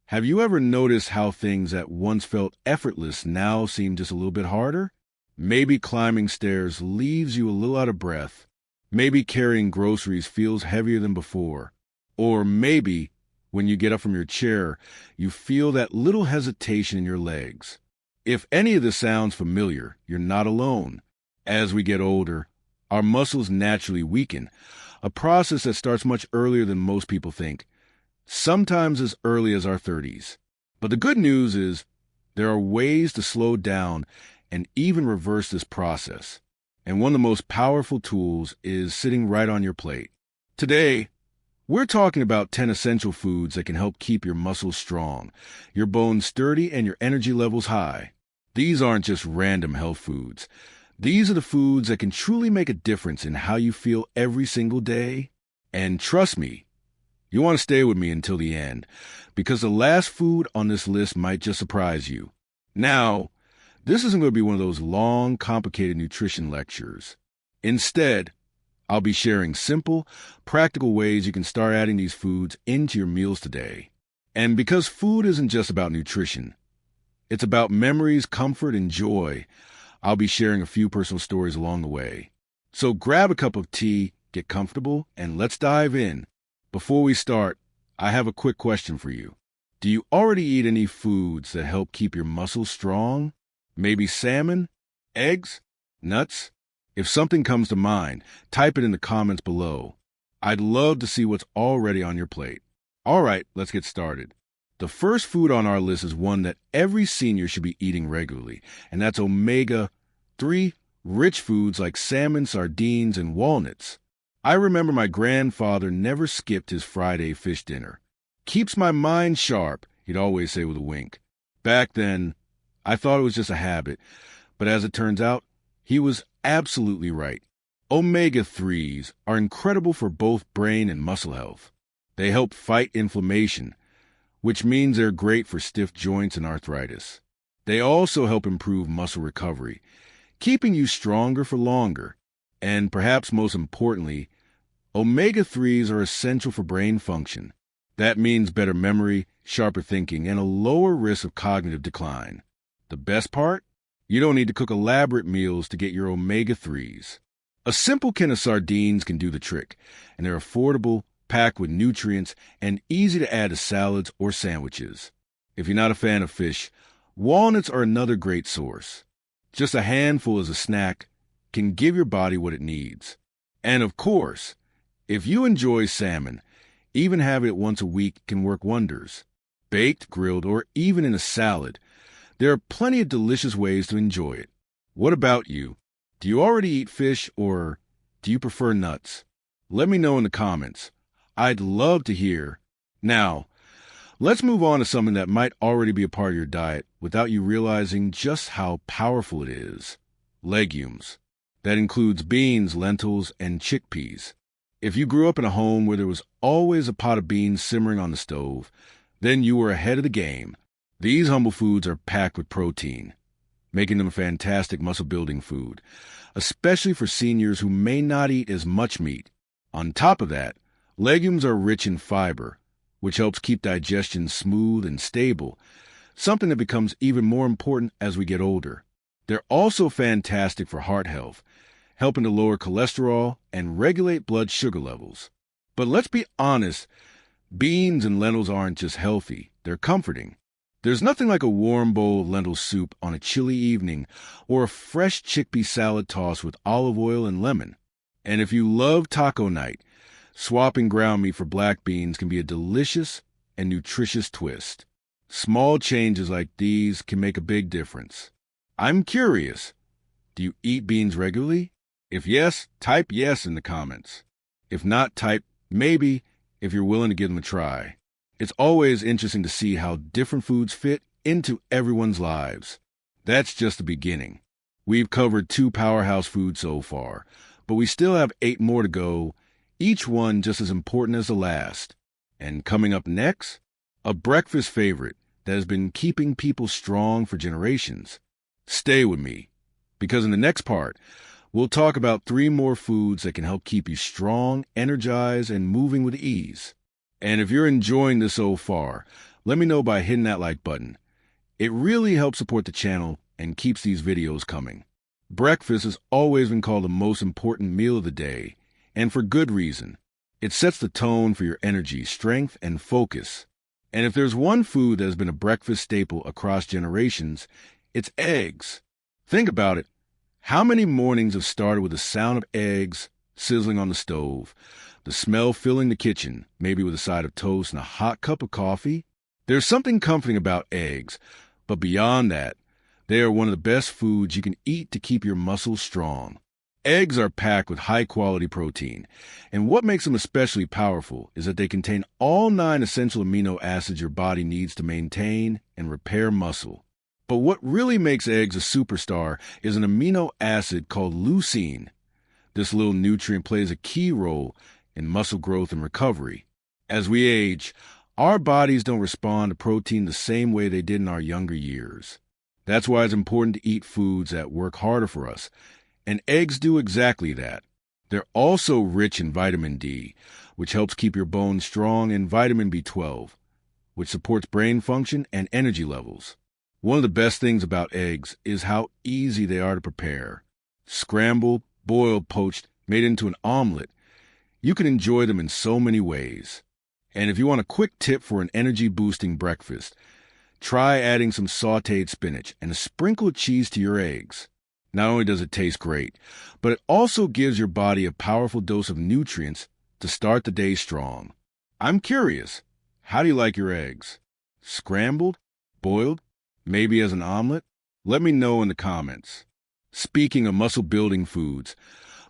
Have you ever noticed how things that once felt effortless now seem just a little bit harder? Maybe climbing stairs leaves you a little out of breath. Maybe carrying groceries feels heavier than before. Or maybe when you get up from your chair, you feel that little hesitation in your legs. If any of this sounds familiar, you're not alone. As we get older, our muscles naturally weaken, a process that starts much earlier than most people think, sometimes as early as our 30s. But the good news is there are ways to slow down and even reverse this process. And one of the most powerful tools is sitting right on your plate. Today, we're talking about 10 essential foods that can help keep your muscles strong, your bones sturdy, and your energy levels high. These aren't just random health foods. These are the foods that can truly make a difference in how you feel every single day. And trust me, you want to stay with me until the end, because the last food on this list might just surprise you. Now, this isn't going to be one of those long, complicated nutrition lectures. Instead, I'll be sharing simple, practical ways you can start adding these foods into your meals today. And because food isn't just about nutrition, it's about memories, comfort, and joy, I'll be sharing a few personal stories along the way. So grab a cup of tea, get comfortable, and let's dive in. Before we start, I have a quick question for you. Do you already eat any foods that help keep your muscles strong? Maybe salmon, eggs, nuts? If something comes to mind, type it in the comments below. I'd love to see what's already on your plate. All right, let's get started. The first food on our list is one that every senior should be eating regularly, and that's omega-3 rich foods like salmon, sardines, and walnuts. I remember my grandfather never skipped his Friday fish dinner. Keeps my mind sharp, he'd always say with a wink. Back then, I thought it was just a habit, but as it turns out, he was absolutely right. Omega-3s are incredible for both brain and muscle health. They help fight inflammation, which means they're great for stiff joints and arthritis. They also help improve muscle recovery, keeping you stronger for longer. And perhaps most importantly, omega-3s are essential for brain function. That means better memory, sharper thinking, and a lower risk of cognitive decline. The best part? You don't need to cook elaborate meals to get your omega-3s. A simple can of sardines can do the trick, and they're affordable, packed with nutrients, and easy to add to salads or sandwiches. If you're not a fan of fish, walnuts are another great source. Just a handful as a snack can give your body what it needs. And of course, if you enjoy salmon, even having it once a week can work wonders. Baked, grilled, or even in a salad, there are plenty of delicious ways to enjoy it. What about you? Do you already eat fish, or do you prefer nuts? Let me know in the comments. I'd love to hear. Now, let's move on to something that might already be a part of your diet without you realizing just how powerful it is. Legumes. That includes beans, lentils, and chickpeas. If you grew up in a home where there was always a pot of beans simmering on the stove, then you were ahead of the game. These humble foods are packed with protein, making them a fantastic muscle-building food, especially for seniors who may not eat as much meat. On top of that, legumes are rich in fiber, which helps keep digestion smooth and stable, something that becomes even more important as we get older. They're also fantastic for heart health, helping to lower cholesterol and regulate blood sugar levels. But let's be honest, beans and lentils aren't just healthy, they're comforting. There's nothing like a warm bowl of lentil soup on a chilly evening or a fresh chickpea salad tossed with olive oil and lemon. And if you love taco night, swapping ground meat for black beans can be a delicious and nutritious twist. Small changes like these can make a big difference. I'm curious, do you eat beans regularly? If yes, type yes in the comments. If not, type maybe if you're willing to give them a try. It's always interesting to see how different foods fit into everyone's lives. That's just the beginning. We've covered 2 powerhouse foods so far, but we still have 8 more to go, each one just as important as the last. And coming up next, a breakfast favorite that has been keeping people strong for generations. Stay with me, because in the next part, we'll talk about 3 more foods that can help keep you strong, energized, and moving with ease. And if you're enjoying this so far, Let me know by hitting that like button. It really helps support the channel and keeps these videos coming. Breakfast has always been called the most important meal of the day, and for good reason. It sets the tone for your energy, strength, and focus. And if there's one food that has been a breakfast staple across generations, it's eggs. Think about it. How many mornings have started with the sound of eggs sizzling on the stove, the smell filling the kitchen, maybe with a side of toast and a hot cup of coffee? There's something comforting about eggs, but beyond that, they are one of the best foods you can eat to keep your muscles strong. Eggs are packed with high-quality protein, and what makes them especially powerful is that they contain all 9 essential amino acids your body needs to maintain and repair muscle. But what really makes eggs a superstar is an amino acid called leucine. This little nutrient plays a key role in muscle growth and recovery. As we age, our bodies don't respond to protein the same way they did in our younger years. That's why it's important to eat foods that work harder for us. And eggs do exactly that. They're also rich in vitamin D, which helps keep your bones strong, and vitamin B12, which supports brain function and energy levels. One of the best things about eggs is how easy they are to prepare. Scrambled, boiled, poached, made into an omelet. You can enjoy them in so many ways. And if you want a quick tip for an energy-boosting breakfast, try adding some sautéed spinach and a sprinkle of cheese to your eggs. Not only does it taste great, but it also gives your body a powerful dose of nutrients to start the day strong. I'm curious, how do you like your eggs? Scrambled? Boiled? Maybe as an omelet? Let me know in the comments. Speaking of muscle-building foods,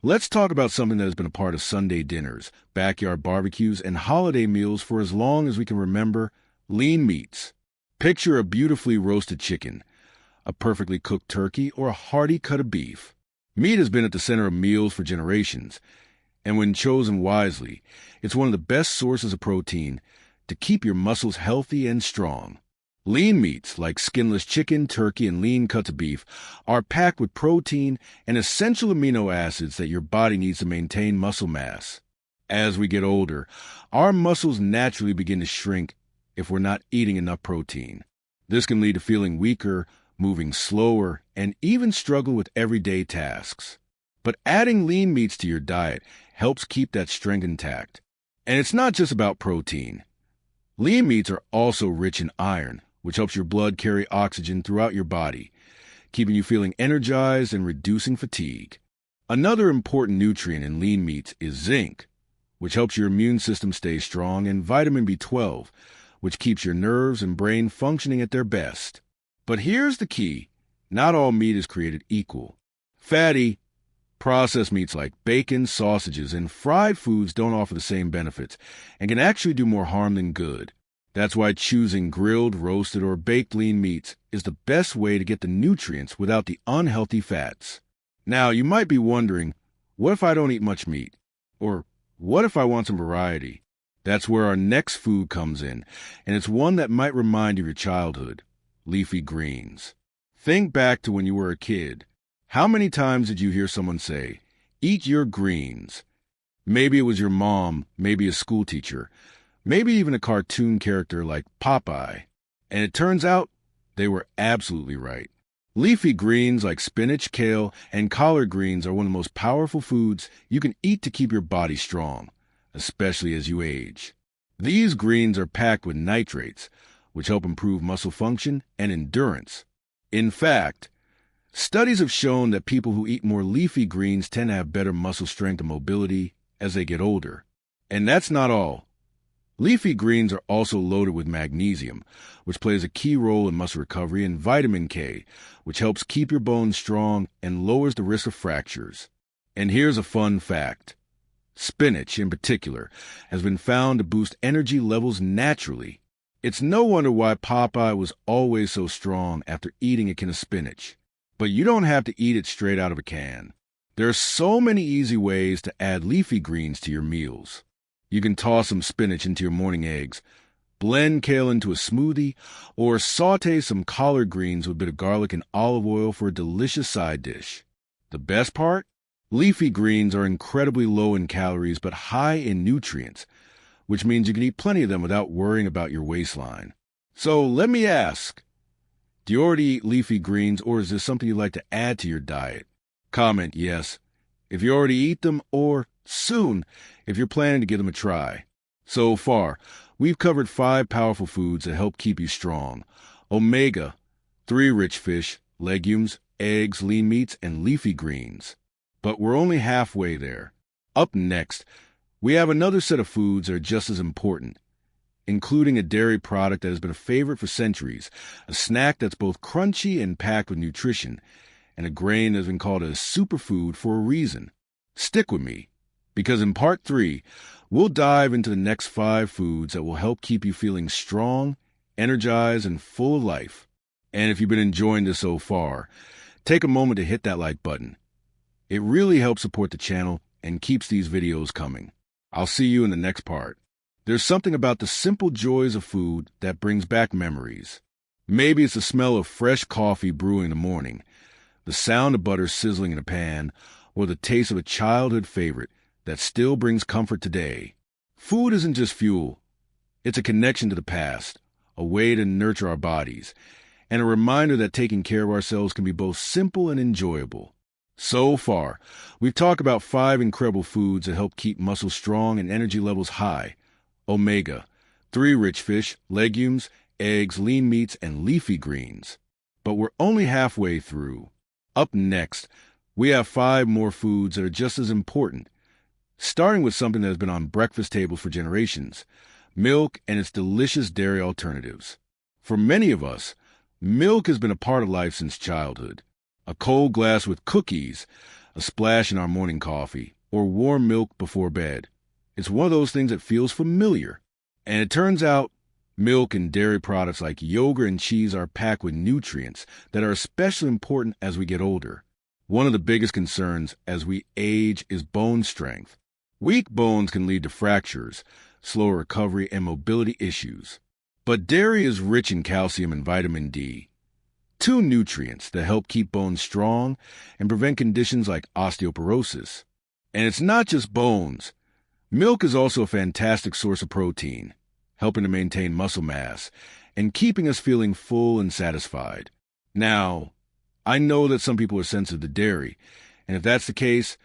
let's talk about something that has been a part of Sunday dinners, backyard barbecues, and holiday meals for as long as we can remember: lean meats. Picture a beautifully roasted chicken, a perfectly cooked turkey, or a hearty cut of beef. Meat has been at the center of meals for generations, and when chosen wisely, it's one of the best sources of protein to keep your muscles healthy and strong. Lean meats, like skinless chicken, turkey, and lean cuts of beef, are packed with protein and essential amino acids that your body needs to maintain muscle mass. As we get older, our muscles naturally begin to shrink if we're not eating enough protein. This can lead to feeling weaker, moving slower, and even struggle with everyday tasks. But adding lean meats to your diet helps keep that strength intact. And it's not just about protein. Lean meats are also rich in iron, which helps your blood carry oxygen throughout your body, keeping you feeling energized and reducing fatigue. Another important nutrient in lean meats is zinc, which helps your immune system stay strong, and vitamin B12, which keeps your nerves and brain functioning at their best. But here's the key: not all meat is created equal. Fatty, processed meats like bacon, sausages, and fried foods don't offer the same benefits and can actually do more harm than good. That's why choosing grilled, roasted, or baked lean meats is the best way to get the nutrients without the unhealthy fats. Now, you might be wondering, what if I don't eat much meat? Or what if I want some variety? That's where our next food comes in, and it's one that might remind you of your childhood: leafy greens. Think back to when you were a kid. How many times did you hear someone say, "Eat your greens"? Maybe it was your mom, maybe a school teacher, maybe even a cartoon character like Popeye. And it turns out they were absolutely right. Leafy greens like spinach, kale, and collard greens are one of the most powerful foods you can eat to keep your body strong, especially as you age. These greens are packed with nitrates, which help improve muscle function and endurance. In fact, studies have shown that people who eat more leafy greens tend to have better muscle strength and mobility as they get older. And that's not all. Leafy greens are also loaded with magnesium, which plays a key role in muscle recovery, and vitamin K, which helps keep your bones strong and lowers the risk of fractures. And here's a fun fact. Spinach, in particular, has been found to boost energy levels naturally. It's no wonder why Popeye was always so strong after eating a can of spinach. But you don't have to eat it straight out of a can. There are so many easy ways to add leafy greens to your meals. You can toss some spinach into your morning eggs, blend kale into a smoothie, or saute some collard greens with a bit of garlic and olive oil for a delicious side dish. The best part? Leafy greens are incredibly low in calories but high in nutrients, which means you can eat plenty of them without worrying about your waistline. So let me ask, do you already eat leafy greens, or is this something you'd like to add to your diet? Comment yes if you already eat them, or soon if you're planning to give them a try. So far, we've covered 5 powerful foods that help keep you strong. Omega-3 rich fish, legumes, eggs, lean meats, and leafy greens. But we're only halfway there. Up next, we have another set of foods that are just as important, including a dairy product that has been a favorite for centuries, a snack that's both crunchy and packed with nutrition, and a grain that has been called a superfood for a reason. Stick with me, because in Part 3, we'll dive into the next 5 foods that will help keep you feeling strong, energized, and full of life. And if you've been enjoying this so far, take a moment to hit that like button. It really helps support the channel and keeps these videos coming. I'll see you in the next part. There's something about the simple joys of food that brings back memories. Maybe it's the smell of fresh coffee brewing in the morning, the sound of butter sizzling in a pan, or the taste of a childhood favorite that still brings comfort today. Food isn't just fuel. It's a connection to the past, a way to nurture our bodies, and a reminder that taking care of ourselves can be both simple and enjoyable. So far, we've talked about 5 incredible foods that help keep muscles strong and energy levels high. Omega-3 rich fish, legumes, eggs, lean meats, and leafy greens. But we're only halfway through. Up next, we have 5 more foods that are just as important, starting with something that has been on breakfast tables for generations: milk and its delicious dairy alternatives. For many of us, milk has been a part of life since childhood. A cold glass with cookies, a splash in our morning coffee, or warm milk before bed. It's one of those things that feels familiar. And it turns out, milk and dairy products like yogurt and cheese are packed with nutrients that are especially important as we get older. One of the biggest concerns as we age is bone strength. Weak bones can lead to fractures, slower recovery, and mobility issues. But dairy is rich in calcium and vitamin D, 2 nutrients that help keep bones strong and prevent conditions like osteoporosis. And it's not just bones. Milk is also a fantastic source of protein, helping to maintain muscle mass and keeping us feeling full and satisfied. Now, I know that some people are sensitive to dairy, and if that's the case,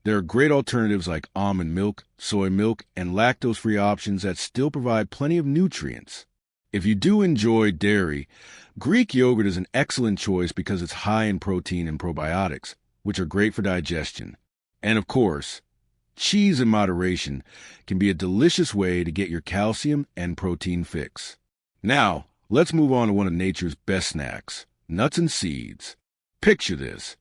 there are great alternatives like almond milk, soy milk, and lactose-free options that still provide plenty of nutrients. If you do enjoy dairy, Greek yogurt is an excellent choice because it's high in protein and probiotics, which are great for digestion. And of course, cheese in moderation can be a delicious way to get your calcium and protein fix. Now, let's move on to one of nature's best snacks, nuts and seeds. Picture this.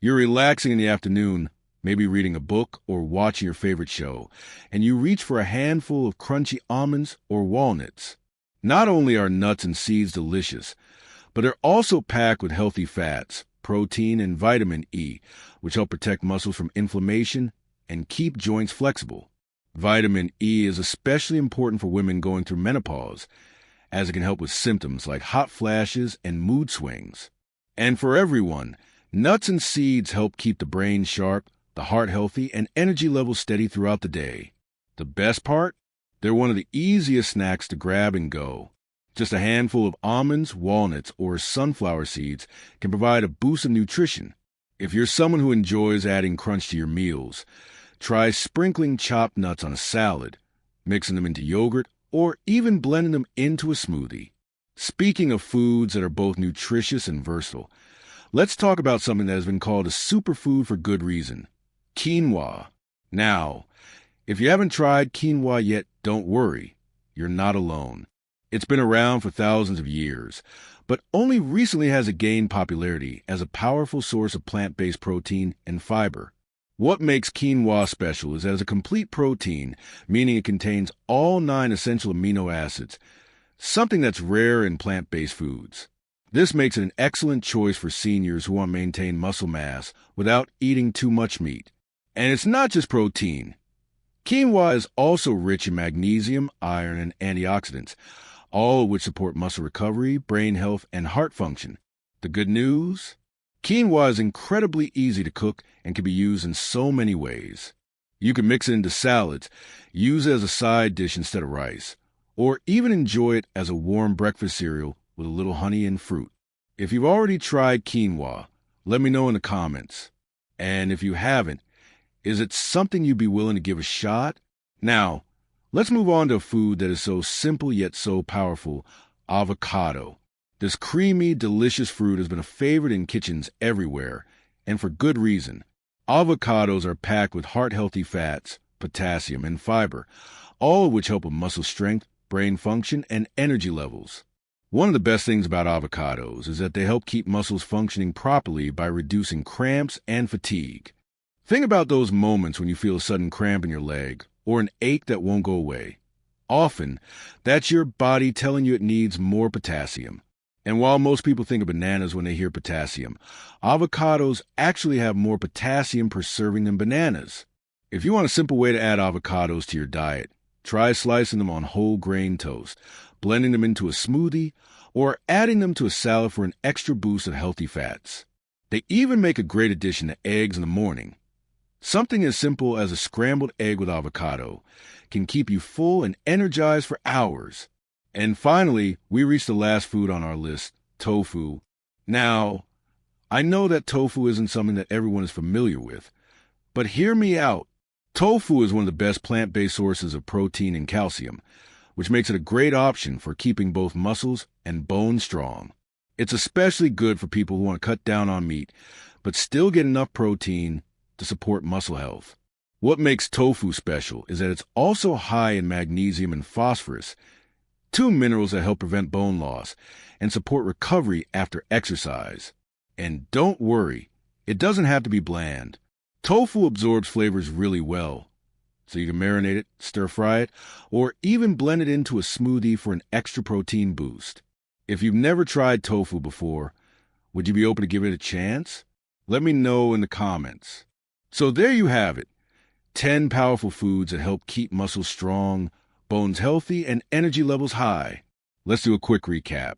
You're relaxing in the afternoon, maybe reading a book or watching your favorite show, and you reach for a handful of crunchy almonds or walnuts. Not only are nuts and seeds delicious, but they're also packed with healthy fats, protein, and vitamin E, which help protect muscles from inflammation and keep joints flexible. Vitamin E is especially important for women going through menopause, as it can help with symptoms like hot flashes and mood swings. And for everyone, nuts and seeds help keep the brain sharp, the heart healthy, and energy levels steady throughout the day. The best part? They're one of the easiest snacks to grab and go. Just a handful of almonds, walnuts, or sunflower seeds can provide a boost of nutrition. If you're someone who enjoys adding crunch to your meals, try sprinkling chopped nuts on a salad, mixing them into yogurt, or even blending them into a smoothie. Speaking of foods that are both nutritious and versatile, let's talk about something that has been called a superfood for good reason: quinoa. Now, if you haven't tried quinoa yet, don't worry. You're not alone. It's been around for thousands of years, but only recently has it gained popularity as a powerful source of plant-based protein and fiber. What makes quinoa special is that it's a complete protein, meaning it contains all 9 essential amino acids, something that's rare in plant-based foods. This makes it an excellent choice for seniors who want to maintain muscle mass without eating too much meat. And it's not just protein. Quinoa is also rich in magnesium, iron, and antioxidants, all of which support muscle recovery, brain health, and heart function. The good news? Quinoa is incredibly easy to cook and can be used in so many ways. You can mix it into salads, use it as a side dish instead of rice, or even enjoy it as a warm breakfast cereal with a little honey and fruit. If you've already tried quinoa, let me know in the comments. And if you haven't, is it something you'd be willing to give a shot? Now, let's move on to a food that is so simple yet so powerful, avocado. This creamy, delicious fruit has been a favorite in kitchens everywhere, and for good reason. Avocados are packed with heart-healthy fats, potassium, and fiber, all of which help with muscle strength, brain function, and energy levels. One of the best things about avocados is that they help keep muscles functioning properly by reducing cramps and fatigue. Think about those moments when you feel a sudden cramp in your leg or an ache that won't go away. Often, that's your body telling you it needs more potassium. And while most people think of bananas when they hear potassium, avocados actually have more potassium per serving than bananas. If you want a simple way to add avocados to your diet, try slicing them on whole grain toast, blending them into a smoothie, or adding them to a salad for an extra boost of healthy fats. They even make a great addition to eggs in the morning. Something as simple as a scrambled egg with avocado can keep you full and energized for hours. And finally, we reached the last food on our list, tofu. Now, I know that tofu isn't something that everyone is familiar with, but hear me out. Tofu is one of the best plant-based sources of protein and calcium, which makes it a great option for keeping both muscles and bones strong. It's especially good for people who want to cut down on meat, but still get enough protein to support muscle health. What makes tofu special is that it's also high in magnesium and phosphorus, two minerals that help prevent bone loss and support recovery after exercise. And don't worry, it doesn't have to be bland. Tofu absorbs flavors really well, so you can marinate it, stir-fry it, or even blend it into a smoothie for an extra protein boost. If you've never tried tofu before, would you be open to give it a chance? Let me know in the comments. So there you have it, 10 powerful foods that help keep muscles strong, bones healthy, and energy levels high. Let's do a quick recap.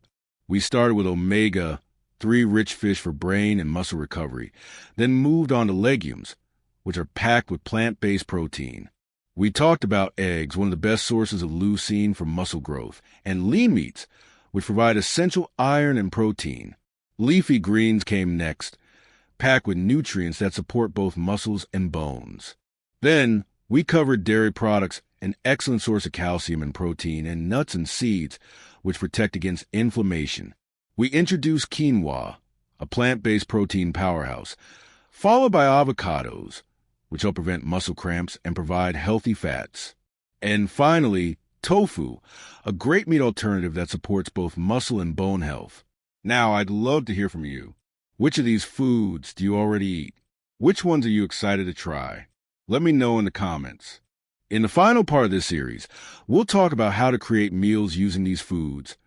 We started with omega-3 rich fish for brain and muscle recovery, then moved on to legumes, which are packed with plant-based protein. We talked about eggs, one of the best sources of leucine for muscle growth, and lean meats, which provide essential iron and protein. Leafy greens came next, packed with nutrients that support both muscles and bones. Then, we covered dairy products, an excellent source of calcium and protein, and nuts and seeds, which protect against inflammation. We introduced quinoa, a plant-based protein powerhouse, followed by avocados, which help prevent muscle cramps and provide healthy fats. And finally, tofu, a great meat alternative that supports both muscle and bone health. Now, I'd love to hear from you. Which of these foods do you already eat? Which ones are you excited to try? Let me know in the comments. In the final part of this series, we'll talk about how to create meals using these foods,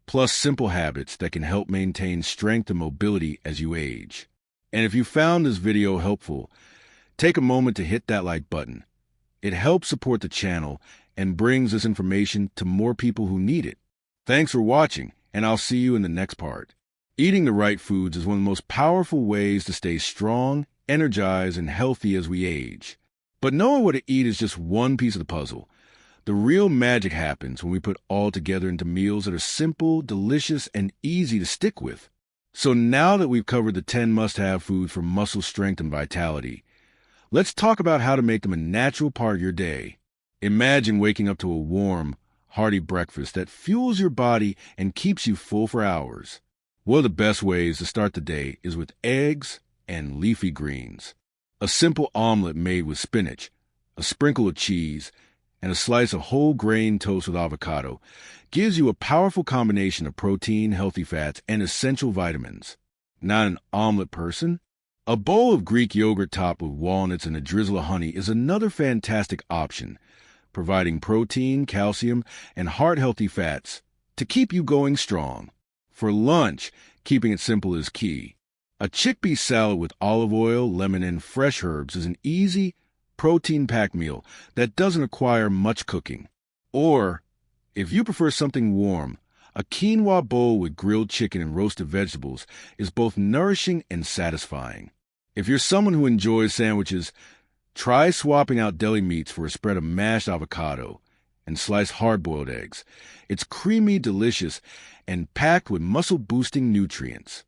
plus simple habits that can help maintain strength and mobility as you age. And if you found this video helpful, take a moment to hit that like button. It helps support the channel and brings this information to more people who need it. Thanks for watching, and I'll see you in the next part. Eating the right foods is one of the most powerful ways to stay strong, energized, and healthy as we age. But knowing what to eat is just one piece of the puzzle. The real magic happens when we put all together into meals that are simple, delicious, and easy to stick with. So now that we've covered the 10 must-have foods for muscle strength and vitality, let's talk about how to make them a natural part of your day. Imagine waking up to a warm, hearty breakfast that fuels your body and keeps you full for hours. One of the best ways to start the day is with eggs and leafy greens. A simple omelet made with spinach, a sprinkle of cheese, and a slice of whole grain toast with avocado gives you a powerful combination of protein, healthy fats, and essential vitamins. Not an omelet person? A bowl of Greek yogurt topped with walnuts and a drizzle of honey is another fantastic option, providing protein, calcium, and heart-healthy fats to keep you going strong. For lunch, keeping it simple is key. A chickpea salad with olive oil, lemon, and fresh herbs is an easy, protein-packed meal that doesn't require much cooking. Or, if you prefer something warm, a quinoa bowl with grilled chicken and roasted vegetables is both nourishing and satisfying. If you're someone who enjoys sandwiches, try swapping out deli meats for a spread of mashed avocado and sliced hard-boiled eggs. It's creamy, delicious, and packed with muscle-boosting nutrients.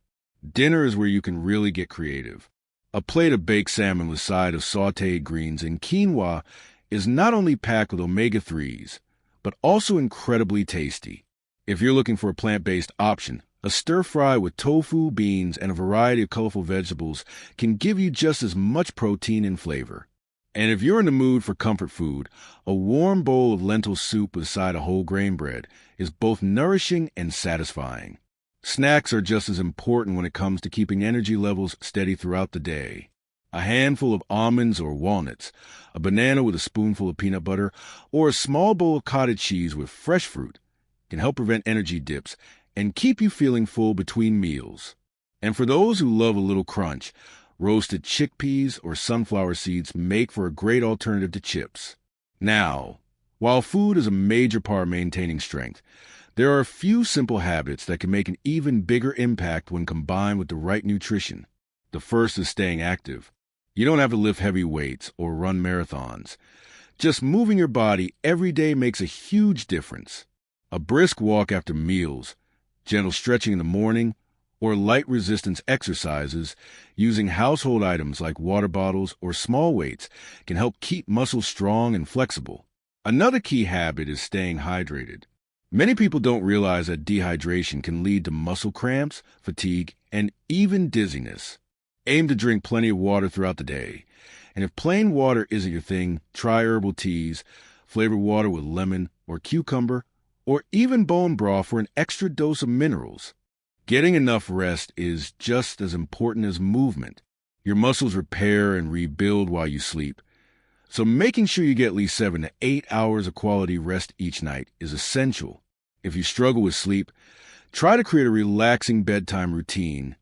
Dinner is where you can really get creative. A plate of baked salmon with a side of sautéed greens and quinoa is not only packed with omega-3s, but also incredibly tasty. If you're looking for a plant-based option, a stir-fry with tofu, beans, and a variety of colorful vegetables can give you just as much protein and flavor. And if you're in the mood for comfort food, a warm bowl of lentil soup with a side of whole grain bread is both nourishing and satisfying. Snacks are just as important when it comes to keeping energy levels steady throughout the day. A handful of almonds or walnuts, a banana with a spoonful of peanut butter, or a small bowl of cottage cheese with fresh fruit can help prevent energy dips and keep you feeling full between meals. And for those who love a little crunch, roasted chickpeas or sunflower seeds make for a great alternative to chips. Now, while food is a major part of maintaining strength, there are a few simple habits that can make an even bigger impact when combined with the right nutrition. The first is staying active. You don't have to lift heavy weights or run marathons. Just moving your body every day makes a huge difference. A brisk walk after meals, gentle stretching in the morning, or light resistance exercises using household items like water bottles or small weights can help keep muscles strong and flexible. Another key habit is staying hydrated. Many people don't realize that dehydration can lead to muscle cramps, fatigue, and even dizziness. Aim to drink plenty of water throughout the day. And if plain water isn't your thing, try herbal teas, flavored water with lemon or cucumber, or even bone broth for an extra dose of minerals. Getting enough rest is just as important as movement. Your muscles repair and rebuild while you sleep. So making sure you get at least 7 to 8 hours of quality rest each night is essential. If you struggle with sleep, try to create a relaxing bedtime routine.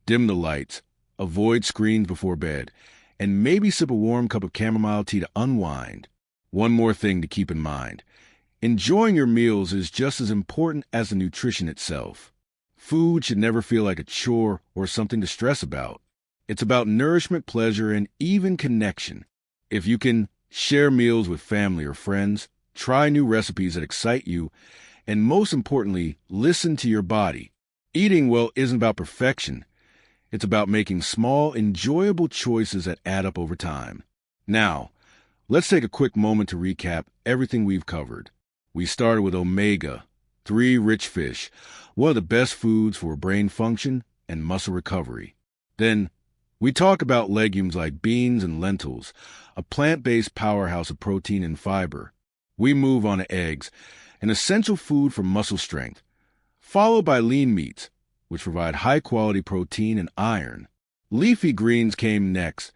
Dim the lights, avoid screens before bed, and maybe sip a warm cup of chamomile tea to unwind. One more thing to keep in mind. Enjoying your meals is just as important as the nutrition itself. Food should never feel like a chore or something to stress about. It's about nourishment, pleasure, and even connection. If you can share meals with family or friends, try new recipes that excite you, and most importantly, listen to your body. Eating well isn't about perfection. It's about making small, enjoyable choices that add up over time. Now, let's take a quick moment to recap everything we've covered. We started with omega-3 rich fish, one of the best foods for brain function and muscle recovery. Then, we talk about legumes like beans and lentils, a plant-based powerhouse of protein and fiber. We move on to eggs, an essential food for muscle strength, followed by lean meats, which provide high-quality protein and iron. Leafy greens came next,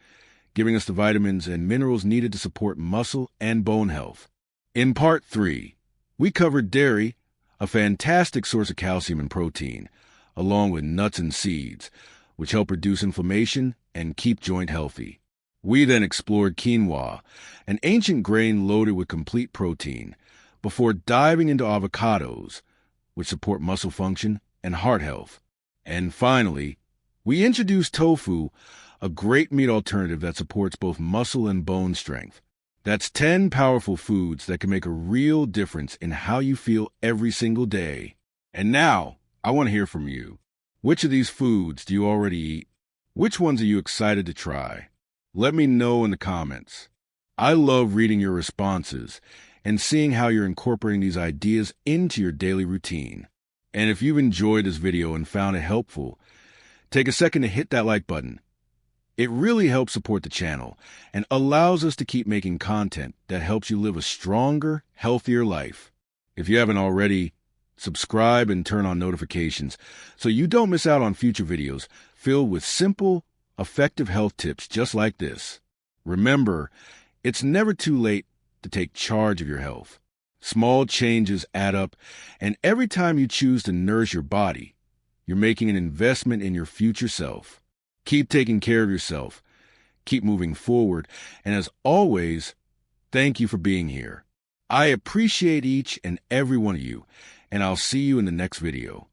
giving us the vitamins and minerals needed to support muscle and bone health. In Part 3, we covered dairy, a fantastic source of calcium and protein, along with nuts and seeds, which help reduce inflammation and keep joint healthy. We then explored quinoa, an ancient grain loaded with complete protein, before diving into avocados, which support muscle function and heart health. And finally, we introduced tofu, a great meat alternative that supports both muscle and bone strength. That's 10 powerful foods that can make a real difference in how you feel every single day. And now, I want to hear from you. Which of these foods do you already eat? Which ones are you excited to try? Let me know in the comments. I love reading your responses and seeing how you're incorporating these ideas into your daily routine. And if you've enjoyed this video and found it helpful, take a second to hit that like button. It really helps support the channel and allows us to keep making content that helps you live a stronger, healthier life. If you haven't already, subscribe and turn on notifications so you don't miss out on future videos filled with simple, effective health tips just like this. Remember, it's never too late to take charge of your health. Small changes add up, and every time you choose to nourish your body, you're making an investment in your future self. Keep taking care of yourself, keep moving forward, and as always, thank you for being here. I appreciate each and every one of you, and I'll see you in the next video.